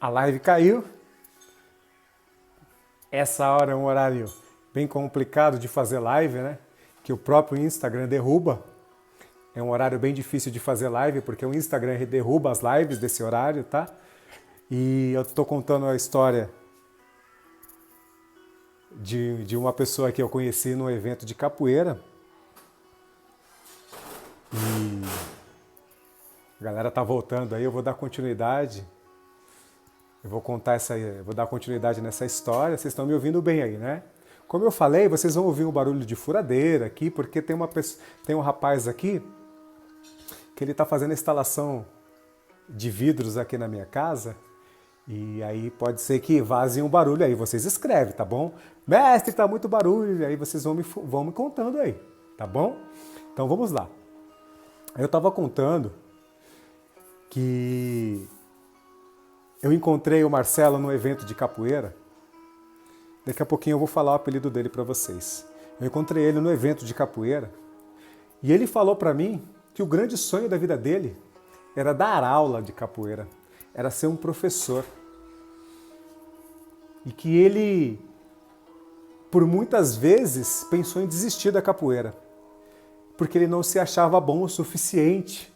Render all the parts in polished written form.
A live caiu. Essa hora é um horário bem complicado de fazer live, né? Que o próprio Instagram derruba. É um horário bem difícil de fazer live, porque o Instagram derruba as lives desse horário, tá? E eu estou contando a história de uma pessoa que eu conheci num evento de capoeira. E a galera tá voltando aí, eu vou dar continuidade. Vou dar continuidade nessa história. Vocês estão me ouvindo bem aí, né? Como eu falei, vocês vão ouvir um barulho de furadeira aqui, porque tem um rapaz aqui que ele está fazendo a instalação de vidros aqui na minha casa. E aí pode ser que vaze um barulho aí. Vocês escrevem, tá bom? Mestre, tá muito barulho. E aí vocês vão me contando aí, tá bom? Então vamos lá. Eu estava contando que eu encontrei o Marcelo num evento de capoeira. Daqui a pouquinho eu vou falar o apelido dele para vocês. Eu encontrei ele no evento de capoeira e ele falou para mim que o grande sonho da vida dele era dar aula de capoeira, era ser um professor. E que ele, por muitas vezes, pensou em desistir da capoeira, porque ele não se achava bom o suficiente.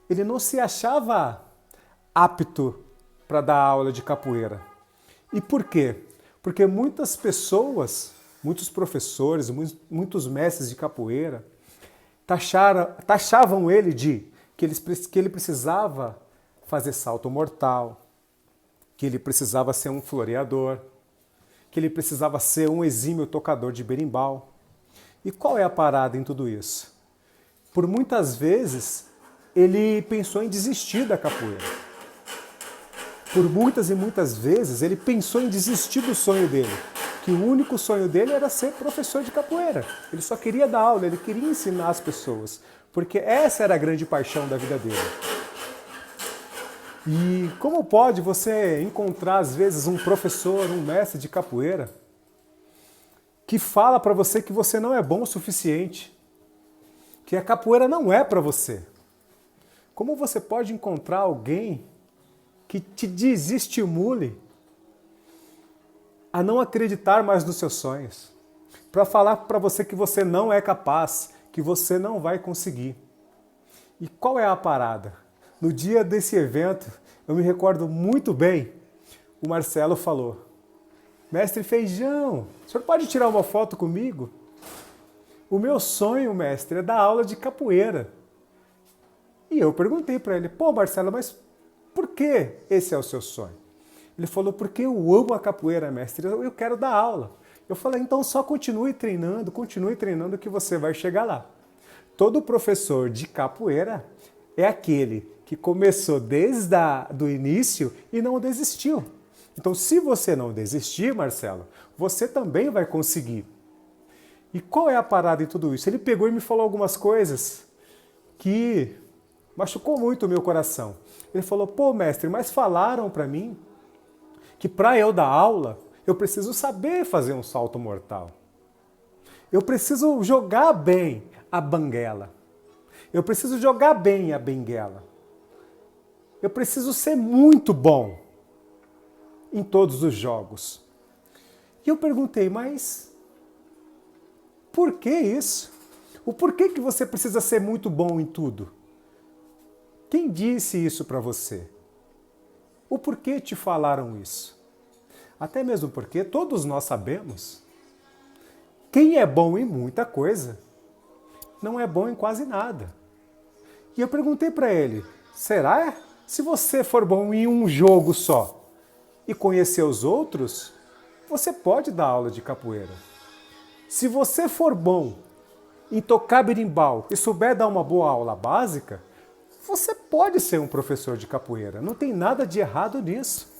Ele não se achava apto para dar aula de capoeira. E por quê? Porque muitas pessoas, muitos professores, muitos mestres de capoeira taxavam ele de que ele precisava fazer salto mortal, que ele precisava ser um floreador, que ele precisava ser um exímio tocador de berimbau. E qual é a parada em tudo isso? Por muitas vezes ele pensou em desistir da capoeira. Por muitas e muitas vezes ele pensou em desistir do sonho dele, que o único sonho dele era ser professor de capoeira. Ele só queria dar aula, ele queria ensinar as pessoas, porque essa era a grande paixão da vida dele. E como pode você encontrar às vezes um professor, um mestre de capoeira, que fala para você que você não é bom o suficiente, que a capoeira não é para você? Como você pode encontrar alguém que te desestimule a não acreditar mais nos seus sonhos, para falar para você que você não é capaz, que você não vai conseguir? E qual é a parada? No dia desse evento, eu me recordo muito bem, o Marcelo falou: Mestre Feijão, o senhor pode tirar uma foto comigo? O meu sonho, mestre, é dar aula de capoeira. E eu perguntei para ele: pô, Marcelo, mas por que esse é o seu sonho? Ele falou: porque eu amo a capoeira, mestre, eu quero dar aula. Eu falei: então só continue treinando que você vai chegar lá. Todo professor de capoeira é aquele que começou desde o início e não desistiu. Então, se você não desistir, Marcelo, você também vai conseguir. E qual é a parada em tudo isso? Ele pegou e me falou algumas coisas que machucou muito o meu coração. Ele falou: pô, mestre, mas falaram para mim que para eu dar aula, eu preciso saber fazer um salto mortal. Eu preciso jogar bem a banguela. Eu preciso jogar bem a benguela. Eu preciso ser muito bom em todos os jogos. E eu perguntei: mas por que isso? O porquê que você precisa ser muito bom em tudo? Quem disse isso para você? O porquê te falaram isso? Até mesmo porque todos nós sabemos, quem é bom em muita coisa não é bom em quase nada. E eu perguntei para ele: será? Se você for bom em um jogo só e conhecer os outros, você pode dar aula de capoeira. Se você for bom em tocar berimbau e souber dar uma boa aula básica, você pode ser um professor de capoeira. Não tem nada de errado nisso.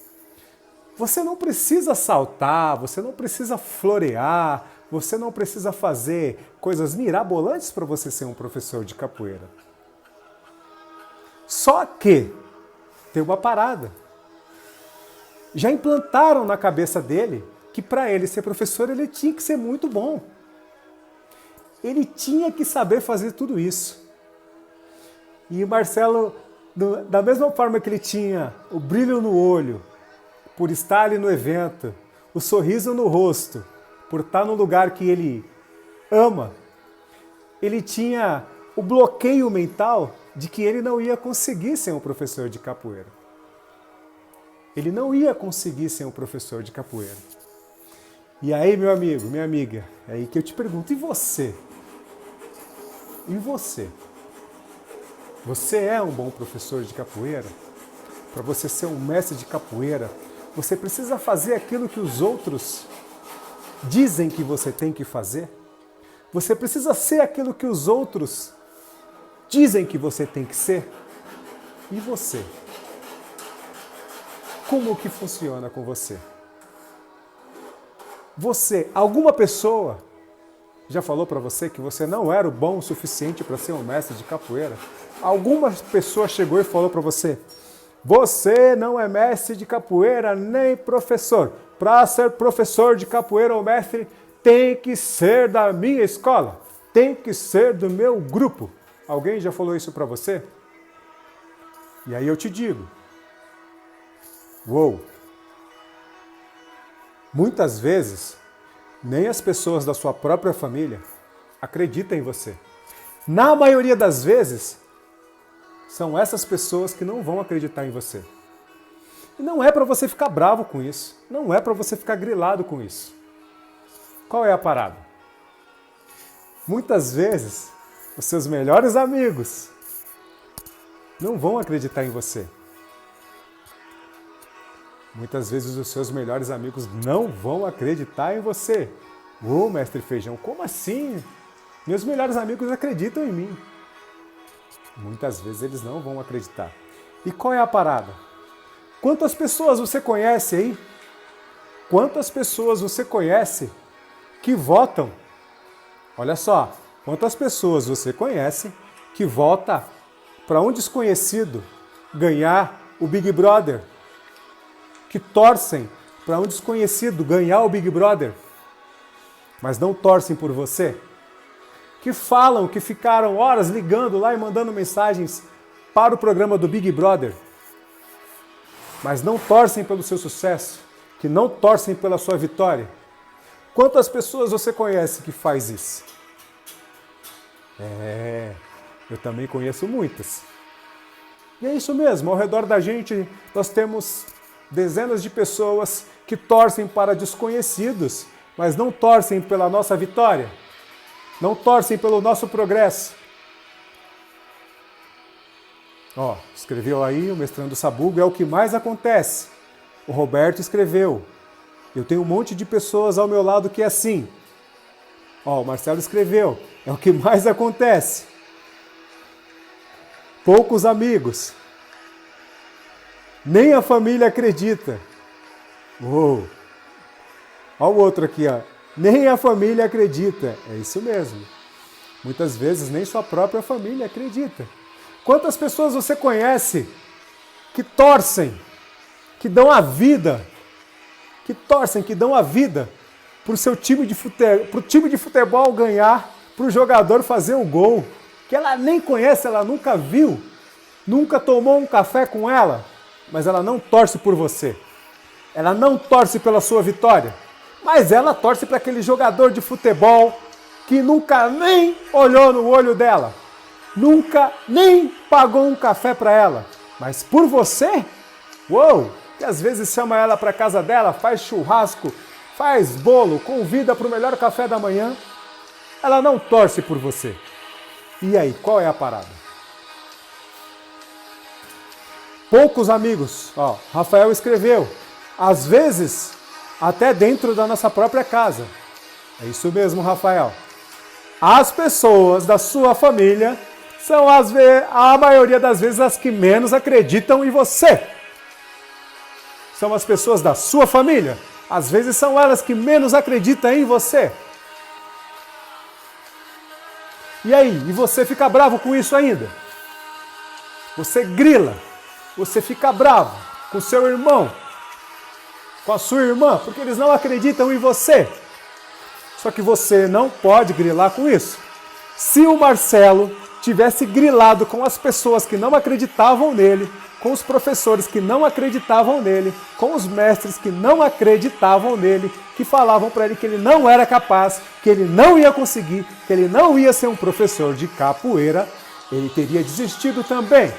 Você não precisa saltar, você não precisa florear, você não precisa fazer coisas mirabolantes para você ser um professor de capoeira. Só que tem uma parada. Já implantaram na cabeça dele que para ele ser professor ele tinha que ser muito bom. Ele tinha que saber fazer tudo isso. E o Marcelo Da mesma forma que ele tinha o brilho no olho, por estar ali no evento, o sorriso no rosto, por estar no lugar que ele ama, ele tinha o bloqueio mental de que ele não ia conseguir ser um professor de capoeira. Ele não ia conseguir ser um professor de capoeira. E aí, meu amigo, minha amiga, é aí que eu te pergunto, e você? E você? Você é um bom professor de capoeira? Para você ser um mestre de capoeira, você precisa fazer aquilo que os outros dizem que você tem que fazer? Você precisa ser aquilo que os outros dizem que você tem que ser? E você? Como que funciona com você? Alguma pessoa já falou para você que você não era o bom o suficiente para ser um mestre de capoeira? Alguma pessoa chegou e falou para você: você não é mestre de capoeira nem professor. Para ser professor de capoeira ou mestre, tem que ser da minha escola, tem que ser do meu grupo. Alguém já falou isso para você? E aí eu te digo, uou! Muitas vezes, nem as pessoas da sua própria família acreditam em você. Na maioria das vezes, são essas pessoas que não vão acreditar em você. E não é para você ficar bravo com isso. Não é para você ficar grilado com isso. Qual é a parada? Muitas vezes, os seus melhores amigos não vão acreditar em você. Muitas vezes os seus melhores amigos não vão acreditar em você. Ô, mestre Feijão, como assim? Meus melhores amigos acreditam em mim. Muitas vezes eles não vão acreditar. E qual é a parada? Quantas pessoas você conhece aí? Quantas pessoas você conhece que votam? Olha só, quantas pessoas você conhece que vota para um desconhecido ganhar o Big Brother? Que torcem para um desconhecido ganhar o Big Brother, mas não torcem por você? Que falam que ficaram horas ligando lá e mandando mensagens para o programa do Big Brother, mas não torcem pelo seu sucesso, que não torcem pela sua vitória? Quantas pessoas você conhece que faz isso? Eu também conheço muitas. E é isso mesmo, ao redor da gente nós temos dezenas de pessoas que torcem para desconhecidos, mas não torcem pela nossa vitória, não torcem pelo nosso progresso. Ó, escreveu aí o mestrando Sabugo, é o que mais acontece. O Roberto escreveu, eu tenho um monte de pessoas ao meu lado que é assim. Ó, o Marcelo escreveu, é o que mais acontece. Poucos amigos. Nem a família acredita. Uou! Olha o outro aqui, ó. Nem a família acredita. É isso mesmo. Muitas vezes nem sua própria família acredita. Quantas pessoas você conhece que torcem, que dão a vida, para o seu time de futebol ganhar, para o jogador fazer o gol, que ela nem conhece, ela nunca viu, nunca tomou um café com ela, mas ela não torce por você. Ela não torce pela sua vitória, mas ela torce para aquele jogador de futebol que nunca nem olhou no olho dela, nunca nem pagou um café para ela, mas por você, uou, que às vezes chama ela para casa dela, faz churrasco, faz bolo, convida para o melhor café da manhã, ela não torce por você. E aí, qual é a parada? Poucos amigos, ó, Rafael escreveu, às vezes até dentro da nossa própria casa. É isso mesmo, Rafael. As pessoas da sua família são a maioria das vezes as que menos acreditam em você. São as pessoas da sua família. Às vezes são elas que menos acreditam em você. E aí, e você fica bravo com isso ainda? Você grila, você fica bravo com seu irmão, com a sua irmã, porque eles não acreditam em você. Só que você não pode grilar com isso. Se o Marcelo tivesse grilado com as pessoas que não acreditavam nele, com os professores que não acreditavam nele, com os mestres que não acreditavam nele, que falavam para ele que ele não era capaz, que ele não ia conseguir, que ele não ia ser um professor de capoeira, ele teria desistido também.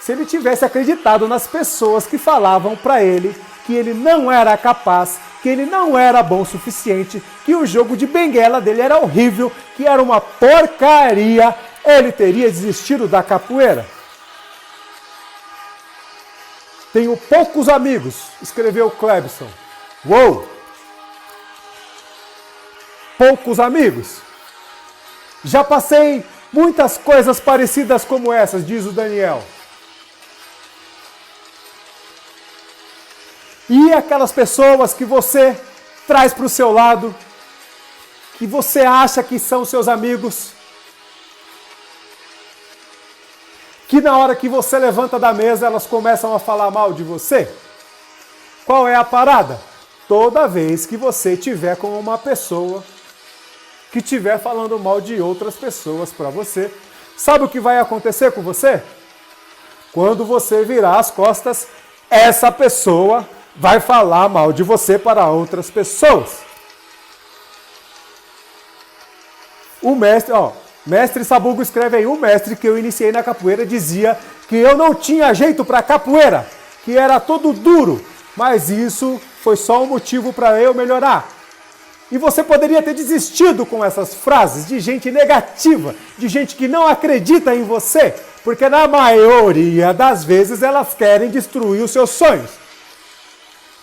Se ele tivesse acreditado nas pessoas que falavam para ele que ele não era capaz, que ele não era bom o suficiente, que o jogo de benguela dele era horrível, que era uma porcaria, ele teria desistido da capoeira. Tenho poucos amigos, escreveu Clebson. Uou! Poucos amigos. Já passei muitas coisas parecidas como essas, diz o Daniel. E aquelas pessoas que você traz para o seu lado, que você acha que são seus amigos, que na hora que você levanta da mesa, elas começam a falar mal de você? Qual é a parada? Toda vez que você tiver com uma pessoa que estiver falando mal de outras pessoas para você, sabe o que vai acontecer com você? Quando você virar as costas, essa pessoa vai falar mal de você para outras pessoas. O mestre Sabugo escreve aí, o mestre que eu iniciei na capoeira dizia que eu não tinha jeito para capoeira, que era todo duro, mas isso foi só um motivo para eu melhorar. E você poderia ter desistido com essas frases de gente negativa, de gente que não acredita em você, porque na maioria das vezes elas querem destruir os seus sonhos.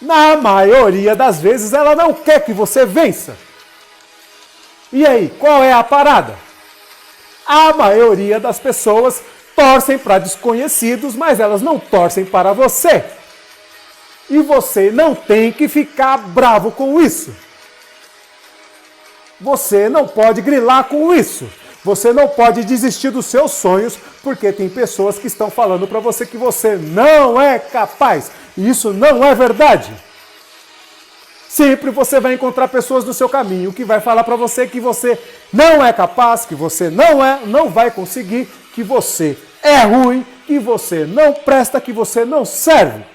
Na maioria das vezes ela não quer que você vença. E aí, qual é a parada? A maioria das pessoas torcem para desconhecidos, mas elas não torcem para você. E você não tem que ficar bravo com isso. Você não pode grilar com isso. Você não pode desistir dos seus sonhos, porque tem pessoas que estão falando para você que você não é capaz. E isso não é verdade. Sempre você vai encontrar pessoas no seu caminho que vai falar para você que você não é capaz, que você não vai conseguir, que você é ruim, que você não presta, que você não serve.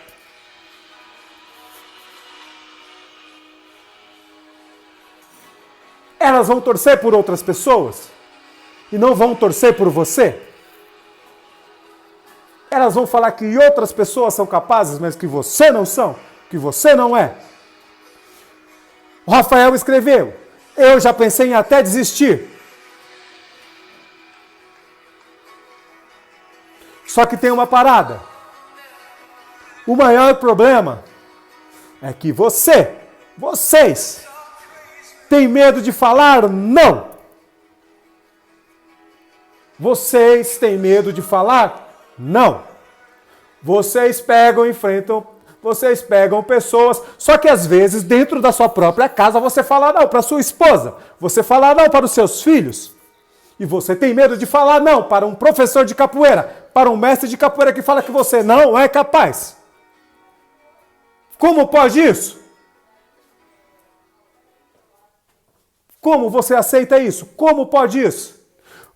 Elas vão torcer por outras pessoas e não vão torcer por você. Elas vão falar que outras pessoas são capazes, mas que você não são, que você não é. O Rafael escreveu, eu já pensei em até desistir. Só que tem uma parada. O maior problema é que vocês, têm medo de falar não. Vocês têm medo de falar não. Vocês enfrentam pessoas, só que às vezes dentro da sua própria casa você fala não para sua esposa, você fala não para os seus filhos, e você tem medo de falar não para um professor de capoeira, para um mestre de capoeira que fala que você não é capaz. Como pode isso? Como você aceita isso? Como pode isso?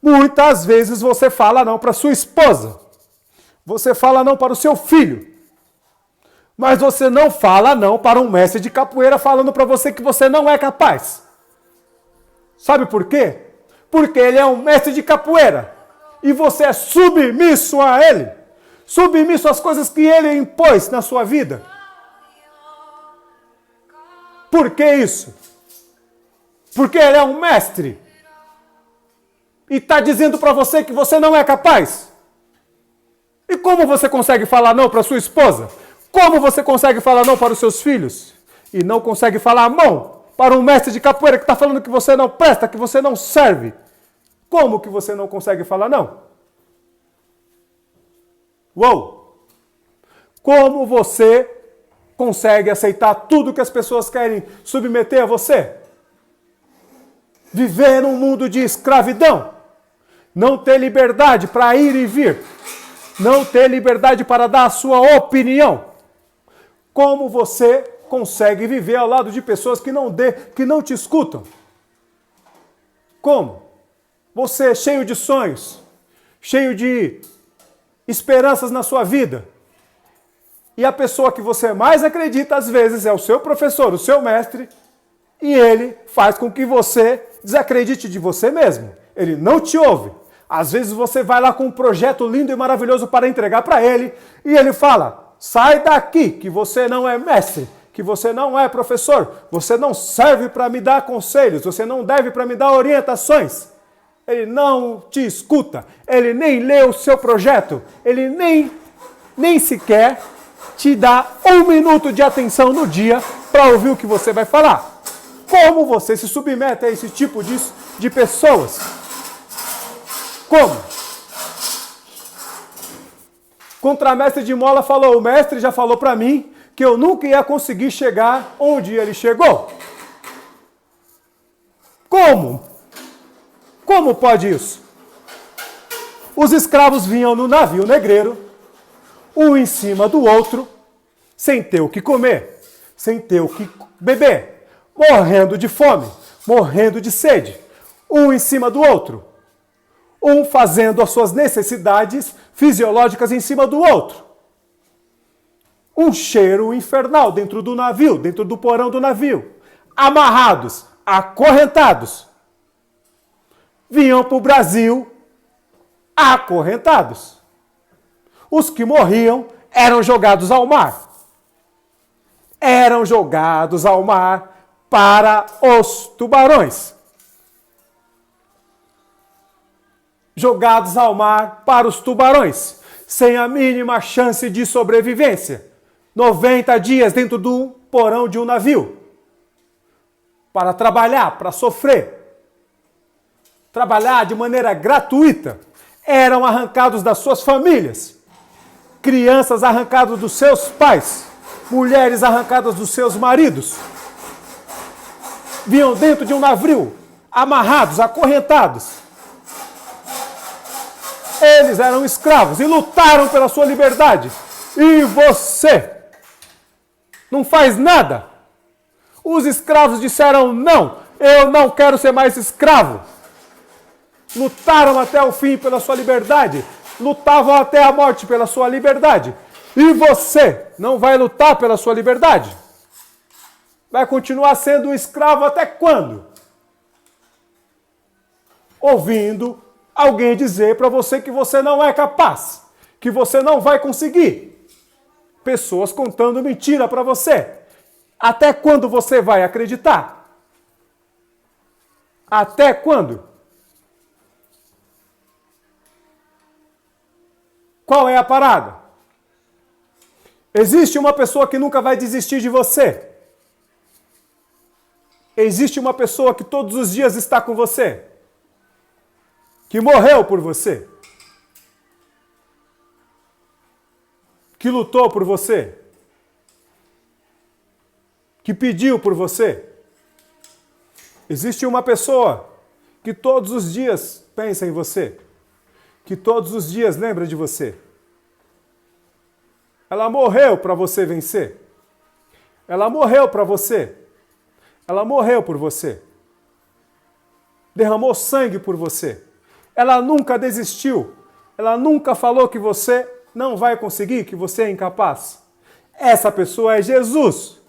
Muitas vezes você fala não para sua esposa, você fala não para o seu filho, mas você não fala não para um mestre de capoeira falando para você que você não é capaz. Sabe por quê? Porque ele é um mestre de capoeira e você é submisso a ele, submisso às coisas que ele impôs na sua vida. Por que isso? Porque ele é um mestre e está dizendo para você que você não é capaz. E como você consegue falar não para sua esposa? Como você consegue falar não para os seus filhos? E não consegue falar não para um mestre de capoeira que está falando que você não presta, que você não serve? Como que você não consegue falar não? Uou! Como você consegue aceitar tudo que as pessoas querem submeter a você? Viver num mundo de escravidão? Não ter liberdade para ir e vir? Não ter liberdade para dar a sua opinião? Como você consegue viver ao lado de pessoas que não te escutam? Como? Você é cheio de sonhos, cheio de esperanças na sua vida. E a pessoa que você mais acredita, às vezes, é o seu professor, o seu mestre, e ele faz com que você desacredite de você mesmo. Ele não te ouve. Às vezes você vai lá com um projeto lindo e maravilhoso para entregar para ele, e ele fala, sai daqui, que você não é mestre, que você não é professor, você não serve para me dar conselhos, você não deve para me dar orientações. Ele não te escuta, ele nem lê o seu projeto, ele nem sequer te dá 1 minuto de atenção no dia para ouvir o que você vai falar. Como você se submete a esse tipo de pessoas? Como? Contramestre de Mola falou, o mestre já falou para mim que eu nunca ia conseguir chegar onde ele chegou. Como? Como pode isso? Os escravos vinham no navio negreiro, um em cima do outro, sem ter o que comer, sem ter o que beber, morrendo de fome, morrendo de sede, um em cima do outro, um fazendo as suas necessidades fisiológicas em cima do outro. Um cheiro infernal dentro do navio, dentro do porão do navio, amarrados, acorrentados. Vinham para o Brasil acorrentados. Os que morriam eram jogados ao mar. Eram jogados ao mar para os tubarões. Jogados ao mar para os tubarões, sem a mínima chance de sobrevivência. 90 dias dentro do porão de um navio. Para trabalhar, para sofrer. Trabalhar de maneira gratuita. Eram arrancados das suas famílias. Crianças arrancadas dos seus pais. Mulheres arrancadas dos seus maridos. Vinham dentro de um navio, amarrados, acorrentados. Eles eram escravos e lutaram pela sua liberdade. E você não faz nada. Os escravos disseram, não, eu não quero ser mais escravo. Lutaram até o fim pela sua liberdade. Lutavam até a morte pela sua liberdade. E você não vai lutar pela sua liberdade? Vai continuar sendo um escravo até quando? Ouvindo alguém dizer para você que você não é capaz, que você não vai conseguir. Pessoas contando mentira para você. Até quando você vai acreditar? Até quando? Qual é a parada? Existe uma pessoa que nunca vai desistir de você. Existe uma pessoa que todos os dias está com você. Que morreu por você. Que lutou por você. Que pediu por você. Existe uma pessoa que todos os dias pensa em você. Que todos os dias lembra de você. Ela morreu para você vencer. Ela morreu para você. Ela morreu por você. Derramou sangue por você. Ela nunca desistiu. Ela nunca falou que você não vai conseguir, que você é incapaz. Essa pessoa é Jesus.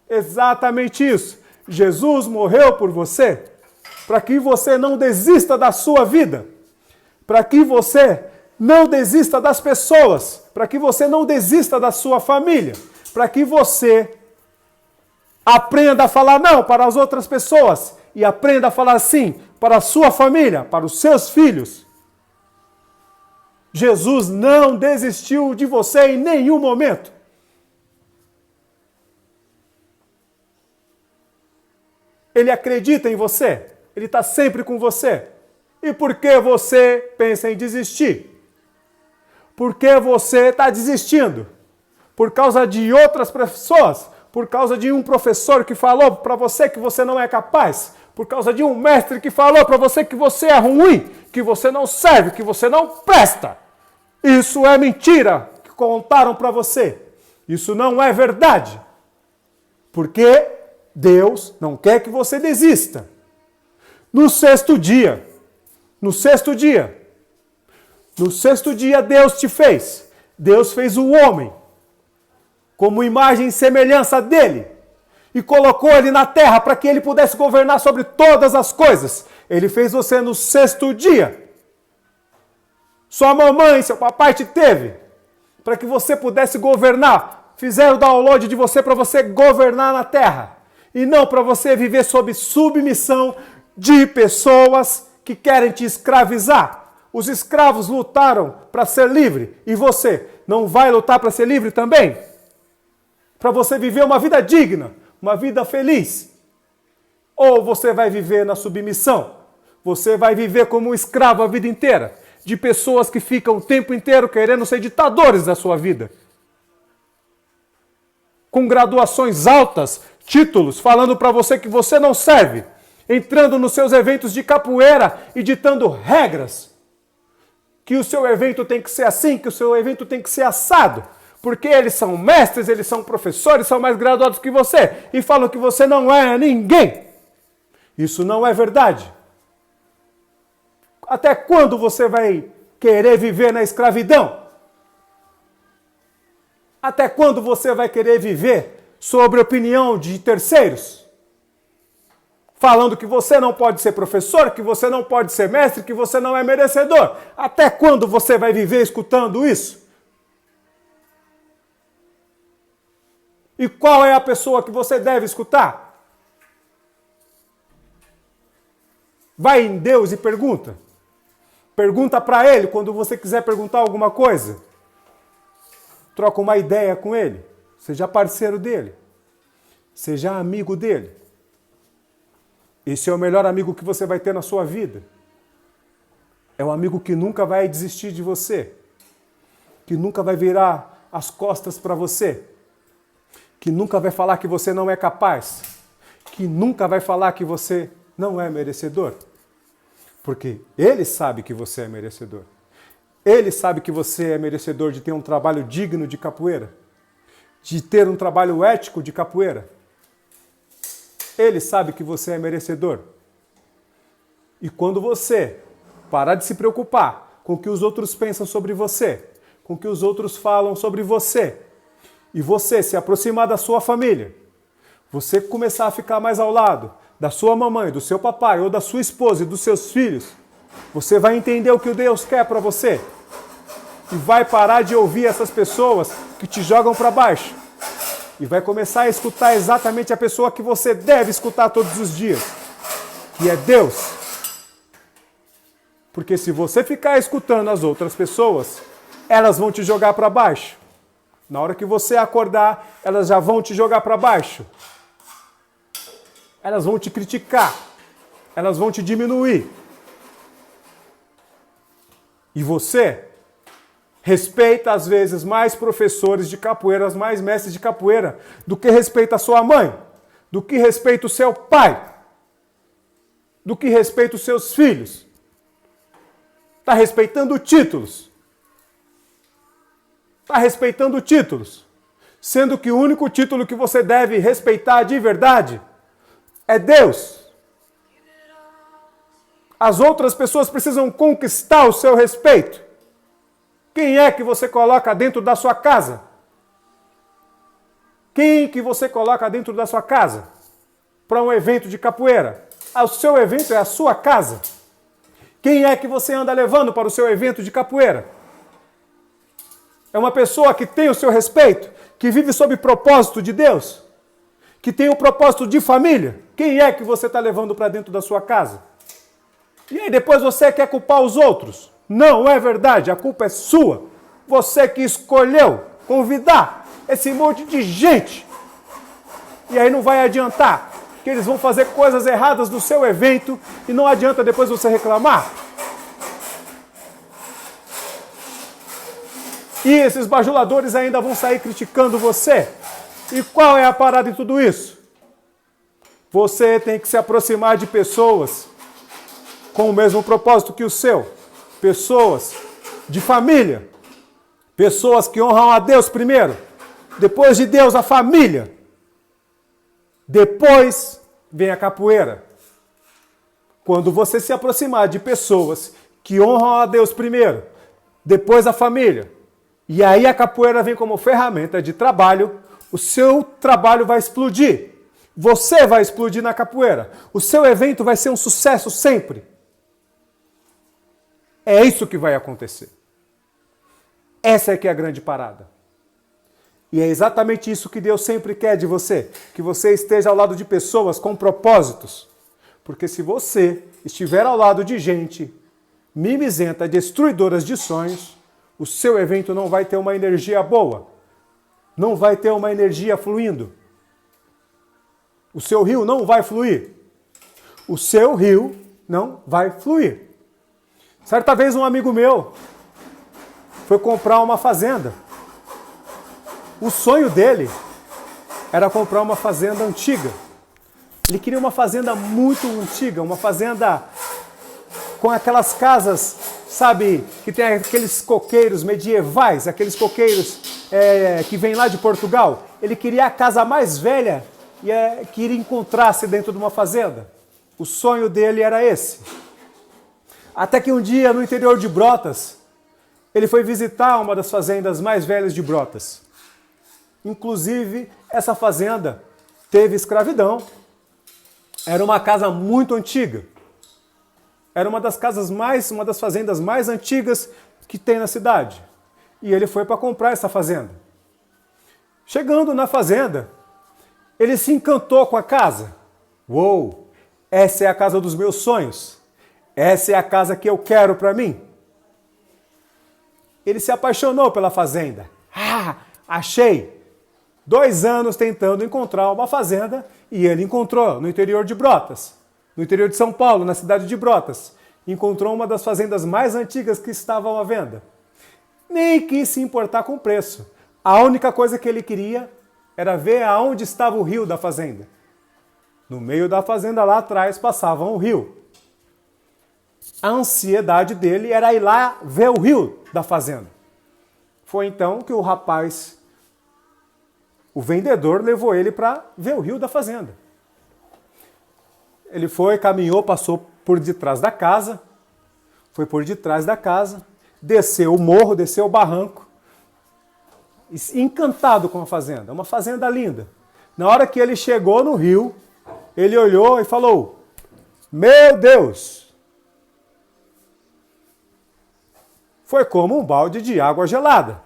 Exatamente isso. Jesus morreu por você para que você não desista da sua vida. Para que você não desista das pessoas. Para que você não desista da sua família. Para que você aprenda a falar não para as outras pessoas. E aprenda a falar sim para a sua família, para os seus filhos. Jesus não desistiu de você em nenhum momento. Ele acredita em você. Ele está sempre com você. E por que você pensa em desistir? Por que você está desistindo? Por causa de outras pessoas? Por causa de um professor que falou para você que você não é capaz? Por causa de um mestre que falou para você que você é ruim, que você não serve, que você não presta. Isso é mentira que contaram para você. Isso não é verdade. Porque Deus não quer que você desista. No sexto dia, No sexto dia Deus te fez. Deus fez o homem como imagem e semelhança dele e colocou ele na terra para que ele pudesse governar sobre todas as coisas. Ele fez você no sexto dia. Sua mamãe, seu papai te teve para que você pudesse governar. Fizeram o download de você para você governar na terra e não para você viver sob submissão de pessoas que querem te escravizar. Os escravos lutaram para ser livre e você não vai lutar para ser livre também? Para você viver uma vida digna, uma vida feliz? Ou você vai viver na submissão? Você vai viver como um escravo a vida inteira, de pessoas que ficam o tempo inteiro querendo ser ditadores da sua vida. Com graduações altas, títulos, falando para você que você não serve, entrando nos seus eventos de capoeira e ditando regras. Que o seu evento tem que ser assim, que o seu evento tem que ser assado. Porque eles são mestres, eles são professores, são mais graduados que você. E falam que você não é ninguém. Isso não é verdade. Até quando você vai querer viver na escravidão? Até quando você vai querer viver sobre a opinião de terceiros? Falando que você não pode ser professor, que você não pode ser mestre, que você não é merecedor. Até quando você vai viver escutando isso? E qual é a pessoa que você deve escutar? Vai em Deus e pergunta. Pergunta para Ele quando você quiser perguntar alguma coisa. Troca uma ideia com Ele. Seja parceiro dele. Seja amigo dele. Esse é o melhor amigo que você vai ter na sua vida. É um amigo que nunca vai desistir de você. Que nunca vai virar as costas para você. Que nunca vai falar que você não é capaz. Que nunca vai falar que você não é merecedor. Porque ele sabe que você é merecedor. Ele sabe que você é merecedor de ter um trabalho digno de capoeira. De ter um trabalho ético de capoeira. Ele sabe que você é merecedor. E quando você parar de se preocupar com o que os outros pensam sobre você, com o que os outros falam sobre você, e você se aproximar da sua família, você começar a ficar mais ao lado da sua mamãe, do seu papai, ou da sua esposa e dos seus filhos, você vai entender o que Deus quer para você. E vai parar de ouvir essas pessoas que te jogam para baixo. E vai começar a escutar exatamente a pessoa que você deve escutar todos os dias, que é Deus. Porque se você ficar escutando as outras pessoas, elas vão te jogar para baixo. Na hora que você acordar, elas já vão te jogar para baixo. Elas vão te criticar. Elas vão te diminuir. E você respeita, às vezes, mais professores de capoeira, mais mestres de capoeira, do que respeita a sua mãe, do que respeita o seu pai, do que respeita os seus filhos. Está respeitando títulos. Está respeitando títulos. Sendo que o único título que você deve respeitar de verdade é Deus. As outras pessoas precisam conquistar o seu respeito. Quem é que você coloca dentro da sua casa? Quem que você coloca dentro da sua casa? Para um evento de capoeira? O seu evento é a sua casa. Quem é que você anda levando para o seu evento de capoeira? É uma pessoa que tem o seu respeito? Que vive sob propósito de Deus? Que tem o propósito de família? Quem é que você está levando para dentro da sua casa? E aí depois você quer culpar os outros? Não é verdade, a culpa é sua. Você que escolheu convidar esse monte de gente. E aí não vai adiantar, que eles vão fazer coisas erradas no seu evento e não adianta depois você reclamar. E esses bajuladores ainda vão sair criticando você. E qual é a parada de tudo isso? Você tem que se aproximar de pessoas com o mesmo propósito que o seu. Pessoas de família. Pessoas que honram a Deus primeiro. Depois de Deus, a família. Depois vem a capoeira. Quando você se aproximar de pessoas que honram a Deus primeiro, depois a família. E aí a capoeira vem como ferramenta de trabalho, o seu trabalho vai explodir. Você vai explodir na capoeira. O seu evento vai ser um sucesso sempre. É isso que vai acontecer. Essa é que é a grande parada. E é exatamente isso que Deus sempre quer de você. Que você esteja ao lado de pessoas com propósitos. Porque se você estiver ao lado de gente mimizenta, destruidoras de sonhos, o seu evento não vai ter uma energia boa. Não vai ter uma energia fluindo. O seu rio não vai fluir. O seu rio não vai fluir. Certa vez um amigo meu foi comprar uma fazenda. O sonho dele era comprar uma fazenda antiga. Ele queria uma fazenda muito antiga, uma fazenda com aquelas casas, sabe, que tem aqueles coqueiros medievais, aqueles coqueiros que vêm lá de Portugal. Ele queria a casa mais velha que ele encontrasse dentro de uma fazenda. O sonho dele era esse. Até que um dia, no interior de Brotas, ele foi visitar uma das fazendas mais velhas de Brotas. Inclusive, essa fazenda teve escravidão. Era uma casa muito antiga. Era uma das fazendas mais antigas que tem na cidade. E ele foi para comprar essa fazenda. Chegando na fazenda, ele se encantou com a casa. Uou! Essa é a casa dos meus sonhos. Essa é a casa que eu quero para mim. Ele se apaixonou pela fazenda. Achei! 2 anos tentando encontrar uma fazenda e ele encontrou no interior de Brotas, no interior de São Paulo, na cidade de Brotas. Encontrou uma das fazendas mais antigas que estavam à venda. Nem quis se importar com o preço. A única coisa que ele queria era ver aonde estava o rio da fazenda. No meio da fazenda, lá atrás, passava um rio. A ansiedade dele era ir lá ver o rio da fazenda. Foi então que o vendedor levou ele para ver o rio da fazenda. Ele foi, caminhou, passou por detrás da casa, desceu o morro, desceu o barranco, encantado com a fazenda, uma fazenda linda. Na hora que ele chegou no rio, ele olhou e falou: "Meu Deus!" Foi como um balde de água gelada.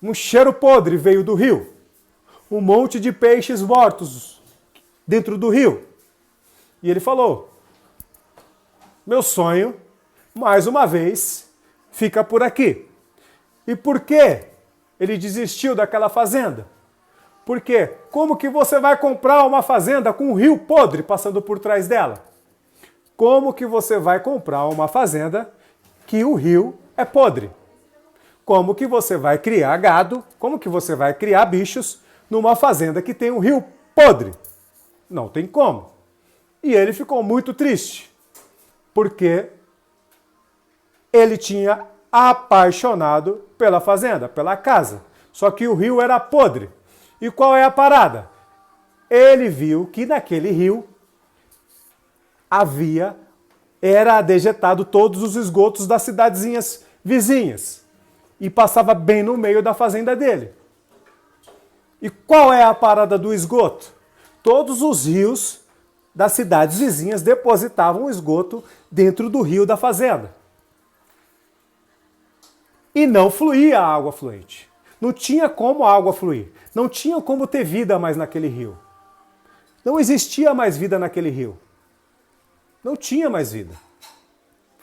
Um cheiro podre veio do rio. Um monte de peixes mortos dentro do rio. E ele falou: "Meu sonho, mais uma vez, fica por aqui." E por que ele desistiu daquela fazenda? Porque como que você vai comprar uma fazenda com um rio podre passando por trás dela? Como que você vai comprar uma fazenda que o rio é podre? Como que você vai criar gado, como que você vai criar bichos numa fazenda que tem um rio podre? Não tem como. E ele ficou muito triste, porque ele tinha apaixonado pela fazenda, pela casa. Só que o rio era podre. E qual é a parada? Ele viu que naquele rio era dejetado todos os esgotos das cidadezinhas vizinhas. E passava bem no meio da fazenda dele. E qual é a parada do esgoto? Todos os rios das cidades vizinhas depositavam o esgoto dentro do rio da fazenda. E não fluía a água fluente. Não tinha como a água fluir. Não tinha como ter vida mais naquele rio. Não existia mais vida naquele rio. Não tinha mais vida.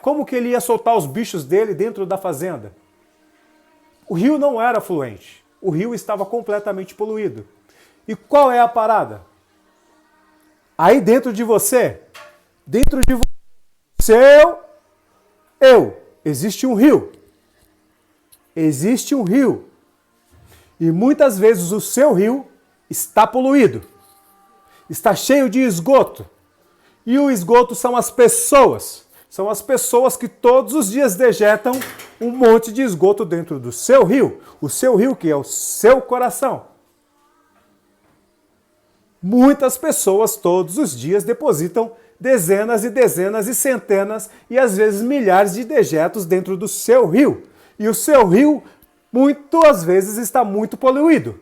Como que ele ia soltar os bichos dele dentro da fazenda? O rio não era fluente. O rio estava completamente poluído. E qual é a parada? Aí dentro de você, seu eu, existe um rio. Existe um rio. E muitas vezes o seu rio está poluído. Está cheio de esgoto. E o esgoto são as pessoas. São as pessoas que todos os dias dejetam um monte de esgoto dentro do seu rio. O seu rio que é o seu coração. Muitas pessoas todos os dias depositam dezenas e dezenas e centenas e às vezes milhares de dejetos dentro do seu rio. E o seu rio, muitas vezes, está muito poluído,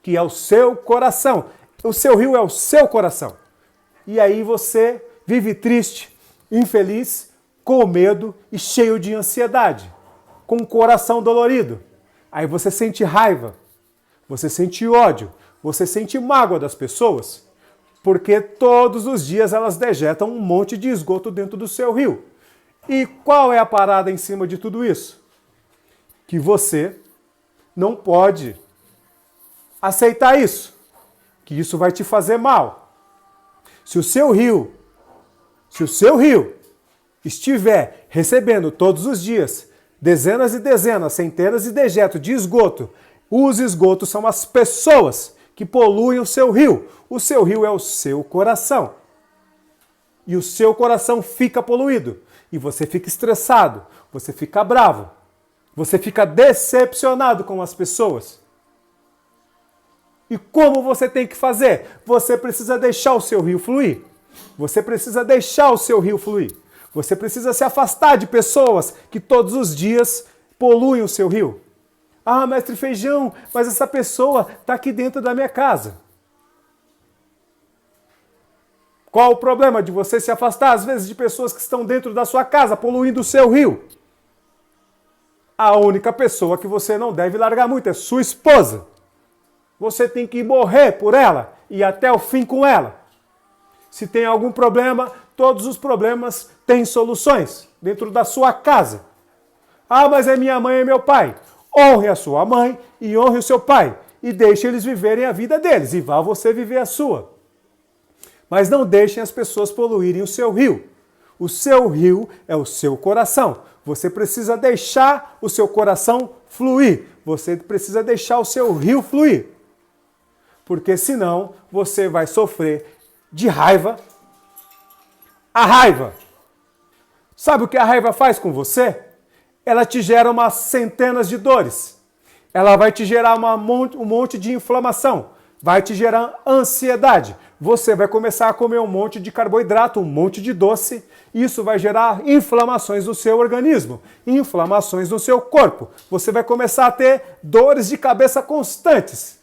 que é o seu coração. O seu rio é o seu coração. E aí você vive triste, infeliz, com medo e cheio de ansiedade, com o coração dolorido. Aí você sente raiva, você sente ódio, você sente mágoa das pessoas, porque todos os dias elas dejetam um monte de esgoto dentro do seu rio. E qual é a parada em cima de tudo isso? Que você não pode aceitar isso, que isso vai te fazer mal. Se o seu rio estiver recebendo todos os dias dezenas e dezenas, centenas de dejetos de esgoto, os esgotos são as pessoas que poluem o seu rio. O seu rio é o seu coração. E o seu coração fica poluído. E você fica estressado, você fica bravo, você fica decepcionado com as pessoas. E como você tem que fazer? Você precisa deixar o seu rio fluir. Você precisa deixar o seu rio fluir. Você precisa se afastar de pessoas que todos os dias poluem o seu rio. Ah, mestre Feijão, mas essa pessoa está aqui dentro da minha casa. Qual o problema de você se afastar, às vezes, de pessoas que estão dentro da sua casa, poluindo o seu rio? A única pessoa que você não deve largar muito é sua esposa. Você tem que morrer por ela e ir até o fim com ela. Se tem algum problema, todos os problemas têm soluções dentro da sua casa. Ah, mas é minha mãe e meu pai. Honre a sua mãe e honre o seu pai. E deixe eles viverem a vida deles e vá você viver a sua. Mas não deixem as pessoas poluírem o seu rio. O seu rio é o seu coração. Você precisa deixar o seu coração fluir. Você precisa deixar o seu rio fluir. Porque senão você vai sofrer de raiva. A raiva. Sabe o que a raiva faz com você? Ela te gera umas centenas de dores. Ela vai te gerar um monte de inflamação. Vai te gerar ansiedade. Você vai começar a comer um monte de carboidrato, um monte de doce. Isso vai gerar inflamações no seu organismo, inflamações no seu corpo. Você vai começar a ter dores de cabeça constantes.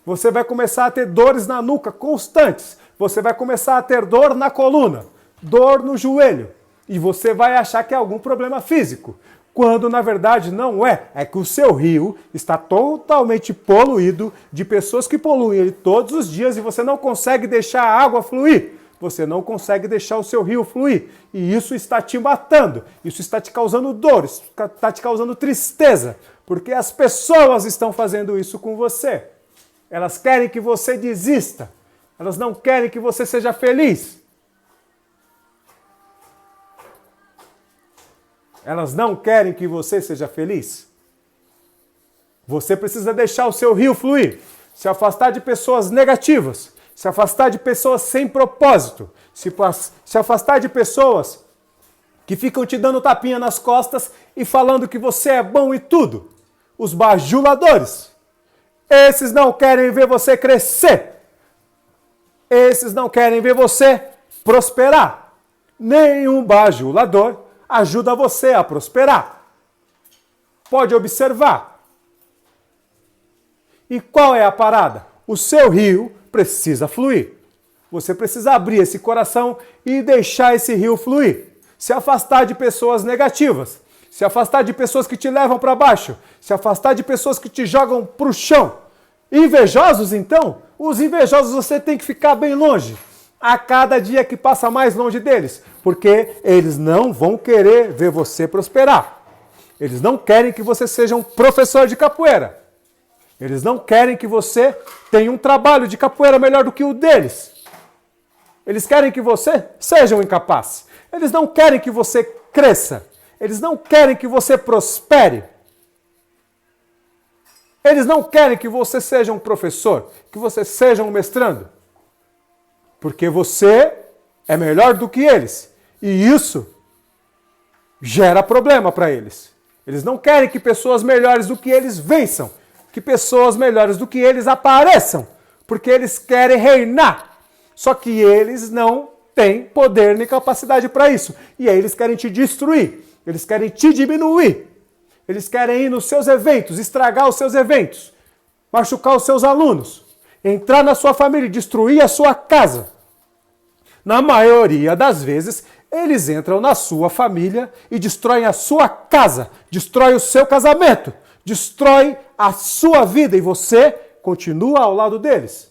Você vai começar a ter dores na nuca constantes. Você vai começar a ter dor na coluna, dor no joelho. E você vai achar que é algum problema físico. Quando na verdade não é. É que o seu rio está totalmente poluído de pessoas que poluem ele todos os dias e você não consegue deixar a água fluir. Você não consegue deixar o seu rio fluir. E isso está te matando. Isso está te causando dores, está te causando tristeza. Porque as pessoas estão fazendo isso com você. Elas querem que você desista. Elas não querem que você seja feliz. Elas não querem que você seja feliz. Você precisa deixar o seu rio fluir. Se afastar de pessoas negativas. Se afastar de pessoas sem propósito. Se afastar de pessoas que ficam te dando tapinha nas costas e falando que você é bom e tudo. Os bajuladores. Esses não querem ver você crescer. Esses não querem ver você prosperar. Nenhum bajulador ajuda você a prosperar. Pode observar. E qual é a parada? O seu rio precisa fluir. Você precisa abrir esse coração e deixar esse rio fluir. Se afastar de pessoas negativas. Se afastar de pessoas que te levam para baixo. Se afastar de pessoas que te jogam para o chão. Invejosos, então? Os invejosos você tem que ficar bem longe. A cada dia que passa mais longe deles. Porque eles não vão querer ver você prosperar. Eles não querem que você seja um professor de capoeira. Eles não querem que você tenha um trabalho de capoeira melhor do que o deles. Eles querem que você seja um incapaz. Eles não querem que você cresça. Eles não querem que você prospere. Eles não querem que você seja um professor, que você seja um mestrando. Porque você é melhor do que eles. E isso gera problema para eles. Eles não querem que pessoas melhores do que eles vençam. Que pessoas melhores do que eles apareçam. Porque eles querem reinar. Só que eles não têm poder nem capacidade para isso. E aí eles querem te destruir, eles querem te diminuir, eles querem ir nos seus eventos, estragar os seus eventos, machucar os seus alunos, entrar na sua família e destruir a sua casa. Na maioria das vezes, eles entram na sua família e destroem a sua casa, destroem o seu casamento, destroem a sua vida e você continua ao lado deles.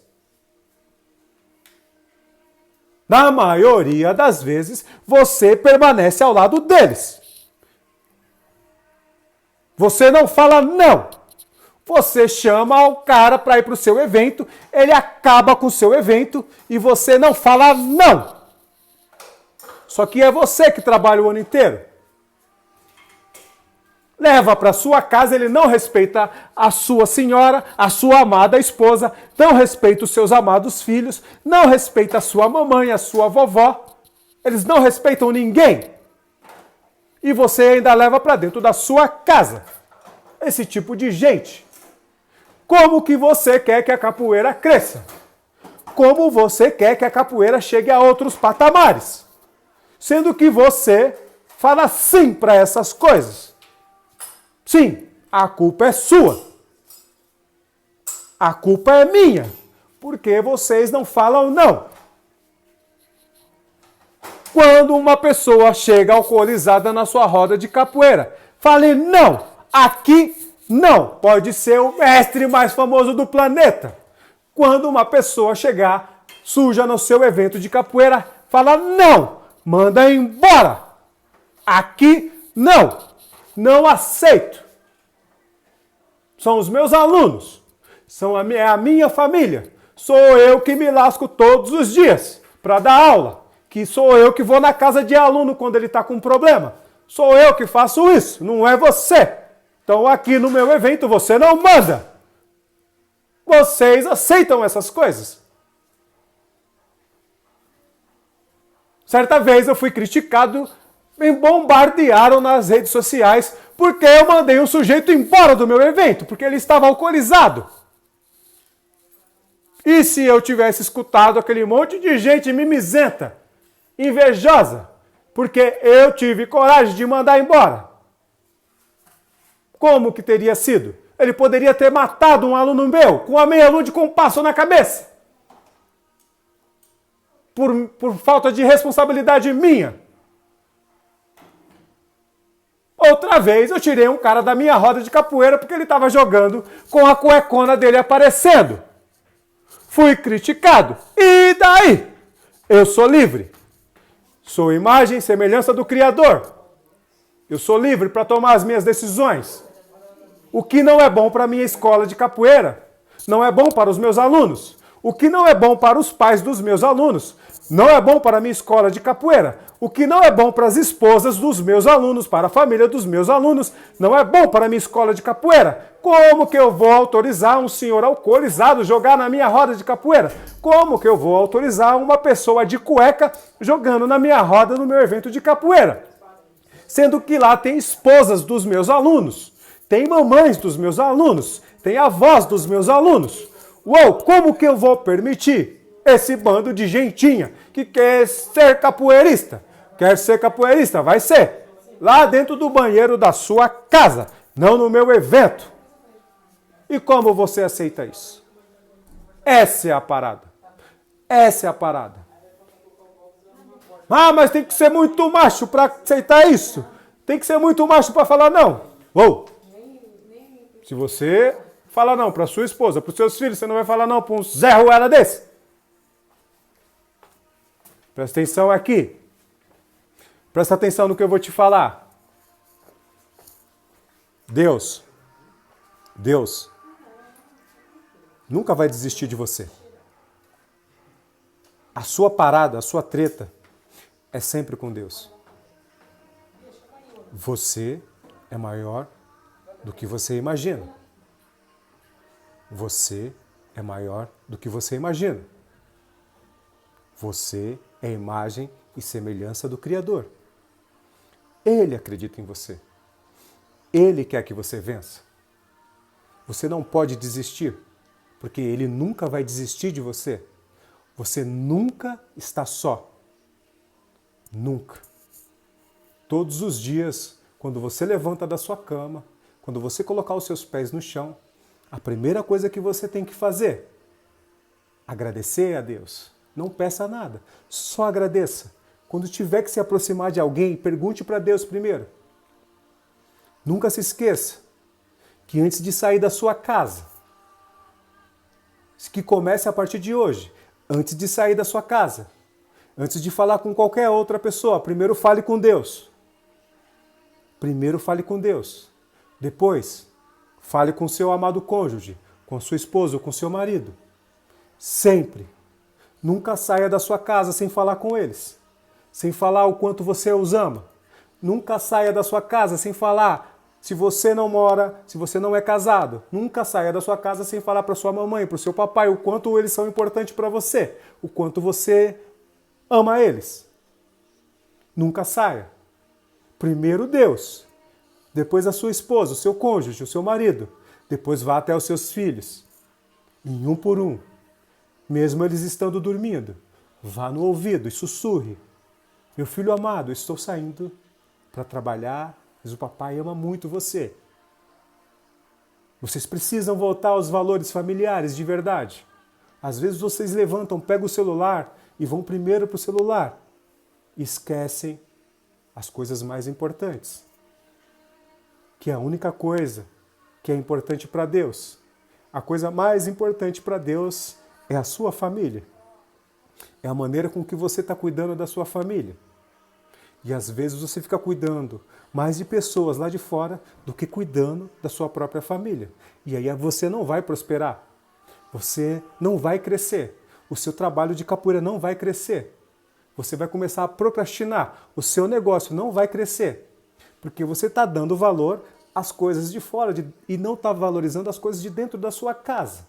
Na maioria das vezes, você permanece ao lado deles. Você não fala não. Você chama o cara para ir para o seu evento, ele acaba com o seu evento e você não fala não. Só que é você que trabalha o ano inteiro. Leva para sua casa, ele não respeita a sua senhora, a sua amada esposa, não respeita os seus amados filhos, não respeita a sua mamãe, a sua vovó. Eles não respeitam ninguém. E você ainda leva para dentro da sua casa esse tipo de gente. Como que você quer que a capoeira cresça? Como você quer que a capoeira chegue a outros patamares? Sendo que você fala sim para essas coisas. Sim, a culpa é sua. A culpa é minha, porque vocês não falam não. Quando uma pessoa chega alcoolizada na sua roda de capoeira, fale não, aqui não. Pode ser o mestre mais famoso do planeta. Quando uma pessoa chegar suja no seu evento de capoeira, fala não, manda embora. Aqui não. Não aceito. São os meus alunos. É a minha família. Sou eu que me lasco todos os dias para dar aula. Que sou eu que vou na casa de aluno quando ele está com problema. Sou eu que faço isso, não é você. Então aqui no meu evento você não manda. Vocês aceitam essas coisas. Certa vez eu fui criticado, me bombardearam nas redes sociais porque eu mandei um sujeito embora do meu evento, porque ele estava alcoolizado. E se eu tivesse escutado aquele monte de gente mimizenta, invejosa, porque eu tive coragem de mandar embora? Como que teria sido? Ele poderia ter matado um aluno meu com a meia-lua de compasso na cabeça. Por falta de responsabilidade minha. Outra vez eu tirei um cara da minha roda de capoeira porque ele estava jogando com a cuecona dele aparecendo. Fui criticado. E daí? Eu sou livre. Sou imagem e semelhança do Criador. Eu sou livre para tomar as minhas decisões. O que não é bom para a minha escola de capoeira, não é bom para os meus alunos. O que não é bom para os pais dos meus alunos, não é bom para a minha escola de capoeira. O que não é bom para as esposas dos meus alunos, para a família dos meus alunos, não é bom para a minha escola de capoeira. Como que eu vou autorizar um senhor alcoolizado jogar na minha roda de capoeira? Como que eu vou autorizar uma pessoa de cueca jogando na minha roda no meu evento de capoeira? Sendo que lá tem esposas dos meus alunos, tem mamães dos meus alunos, tem avós dos meus alunos. Uou, como que eu vou permitir esse bando de gentinha que quer ser capoeirista? Quer ser capoeirista? Vai ser lá dentro do banheiro da sua casa, não no meu evento. E como você aceita isso? Essa é a parada. Essa é a parada. Ah, mas tem que ser muito macho para aceitar isso. Tem que ser muito macho para falar não. Uou! Se você fala não para sua esposa, para os seus filhos, você não vai falar não para um Zé Ruela desse. Presta atenção aqui. Presta atenção no que eu vou te falar. Deus nunca vai desistir de você. A sua parada, a sua treta é sempre com Deus. Você é maior do que você imagina. Você é maior do que você imagina. Você é imagem e semelhança do Criador. Ele acredita em você. Ele quer que você vença. Você não pode desistir, porque ele nunca vai desistir de você. Você nunca está só. Nunca. Todos os dias, quando você levanta da sua cama, quando você colocar os seus pés no chão, a primeira coisa que você tem que fazer, agradecer a Deus. Não peça nada, só agradeça. Quando tiver que se aproximar de alguém, pergunte para Deus primeiro. Nunca se esqueça que antes de sair da sua casa, que comece a partir de hoje, antes de sair da sua casa, antes de falar com qualquer outra pessoa, primeiro fale com Deus. Primeiro fale com Deus. Depois, fale com seu amado cônjuge, com sua esposa ou com seu marido. Sempre. Nunca saia da sua casa sem falar com eles. Sem falar o quanto você os ama. Nunca saia da sua casa sem falar se você não mora, se você não é casado. Nunca saia da sua casa sem falar para sua mamãe, para o seu papai, o quanto eles são importantes para você. O quanto você ama eles. Nunca saia. Primeiro Deus. Depois a sua esposa, o seu cônjuge, o seu marido. Depois vá até os seus filhos. Em um por um. Mesmo eles estando dormindo. Vá no ouvido e sussurre. Meu filho amado, estou saindo para trabalhar, mas o papai ama muito você. Vocês precisam voltar aos valores familiares de verdade. Às vezes vocês levantam, pegam o celular e vão primeiro para o celular. E esquecem as coisas mais importantes. Que é a única coisa que é importante para Deus. A coisa mais importante para Deus é a sua família. É a maneira com que você está cuidando da sua família. E às vezes você fica cuidando mais de pessoas lá de fora do que cuidando da sua própria família. E aí você não vai prosperar. Você não vai crescer. O seu trabalho de capoeira não vai crescer. Você vai começar a procrastinar. O seu negócio não vai crescer. Porque você está dando valor às coisas de fora e não está valorizando as coisas de dentro da sua casa.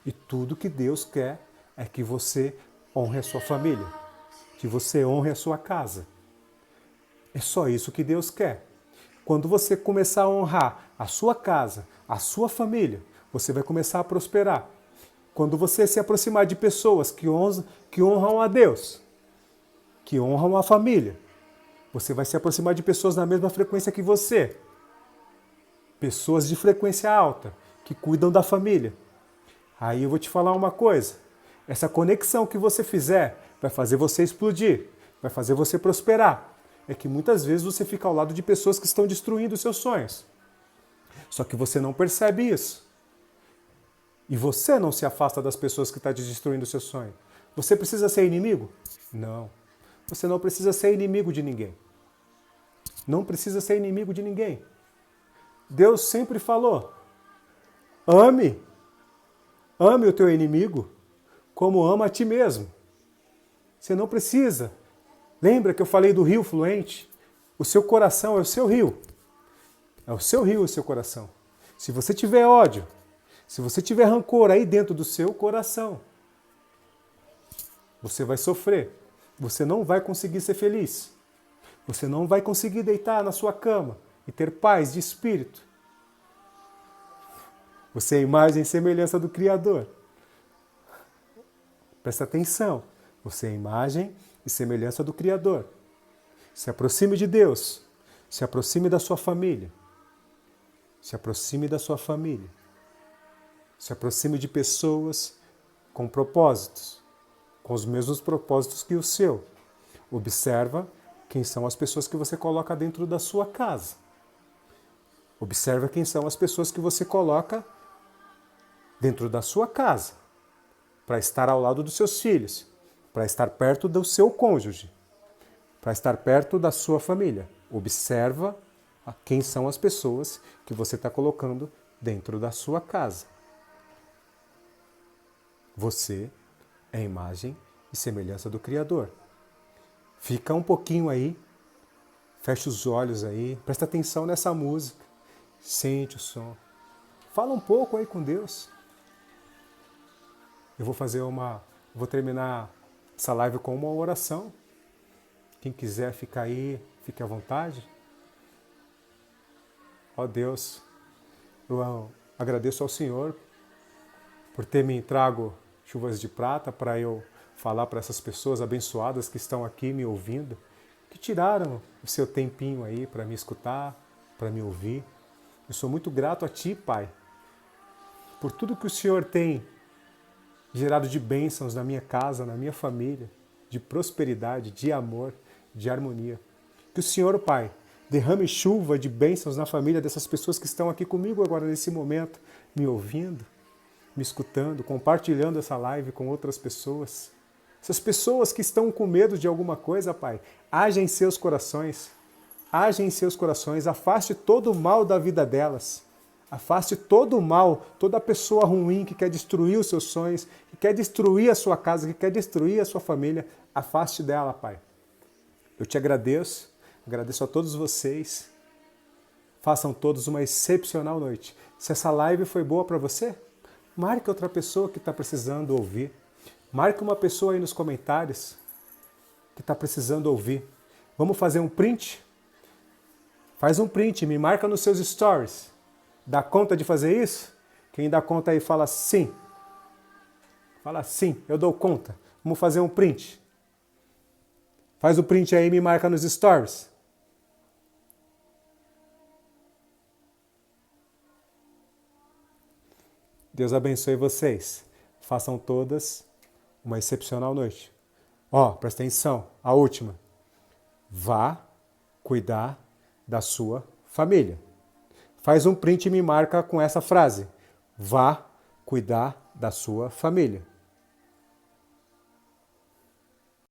E tudo que Deus quer é que você honre a sua família. Que você honre a sua casa. É só isso que Deus quer. Quando você começar a honrar a sua casa, a sua família, você vai começar a prosperar. Quando você se aproximar de pessoas que honram a Deus, que honram a família, você vai se aproximar de pessoas na mesma frequência que você. Pessoas de frequência alta, que cuidam da família. Aí eu vou te falar uma coisa. Essa conexão que você fizer vai fazer você explodir, vai fazer você prosperar. É que muitas vezes você fica ao lado de pessoas que estão destruindo os seus sonhos. Só que você não percebe isso. E você não se afasta das pessoas que estão destruindo o seu sonho. Você precisa ser inimigo? Não. Você não precisa ser inimigo de ninguém. Não precisa ser inimigo de ninguém. Deus sempre falou: ame o teu inimigo como ama a ti mesmo. Você não precisa. Lembra que eu falei do rio fluente? O seu coração é o seu rio. É o seu rio, o seu coração. Se você tiver ódio, se você tiver rancor aí dentro do seu coração, você vai sofrer. Você não vai conseguir ser feliz. Você não vai conseguir deitar na sua cama e ter paz de espírito. Você é a imagem e semelhança do Criador. Presta atenção. Você é a imagem e semelhança do Criador. Se aproxime de Deus. Se aproxime da sua família. Se aproxime da sua família. Se aproxime de pessoas com propósitos, com os mesmos propósitos que o seu. Observa quem são as pessoas que você coloca dentro da sua casa. Observa quem são as pessoas que você coloca dentro da sua casa, para estar ao lado dos seus filhos, para estar perto do seu cônjuge, para estar perto da sua família. Observa quem são as pessoas que você está colocando dentro da sua casa. Você é a imagem e semelhança do Criador. Fica um pouquinho aí, fecha os olhos aí, presta atenção nessa música, sente o som. Fala um pouco aí com Deus. Eu vou terminar essa live com uma oração. Quem quiser ficar aí, fique à vontade. Ó Deus, eu agradeço ao Senhor por ter me trago chuvas de prata para eu falar para essas pessoas abençoadas que estão aqui me ouvindo, que tiraram o seu tempinho aí para me escutar, para me ouvir. Eu sou muito grato a Ti, Pai, por tudo que o Senhor tem gerado de bênçãos na minha casa, na minha família, de prosperidade, de amor, de harmonia. Que o Senhor, Pai, derrame chuva de bênçãos na família dessas pessoas que estão aqui comigo agora nesse momento, me ouvindo, me escutando, compartilhando essa live com outras pessoas. Essas pessoas que estão com medo de alguma coisa, Pai, haja em seus corações. Haja em seus corações, afaste todo o mal da vida delas. Afaste todo o mal, toda pessoa ruim que quer destruir os seus sonhos, que quer destruir a sua casa, que quer destruir a sua família. Afaste dela, Pai. Eu te agradeço a todos vocês. Façam todos uma excepcional noite. Se essa live foi boa para você, marque outra pessoa que está precisando ouvir. Marque uma pessoa aí nos comentários que está precisando ouvir. Vamos fazer um print? Faz um print, me marca nos seus stories. Dá conta de fazer isso? Quem dá conta aí fala sim. Fala sim, eu dou conta. Vamos fazer um print. Faz o print aí e me marca nos stories. Deus abençoe vocês. Façam todas uma excepcional noite. Presta atenção, a última. Vá cuidar da sua família. Faz um print e me marca com essa frase. Vá cuidar da sua família.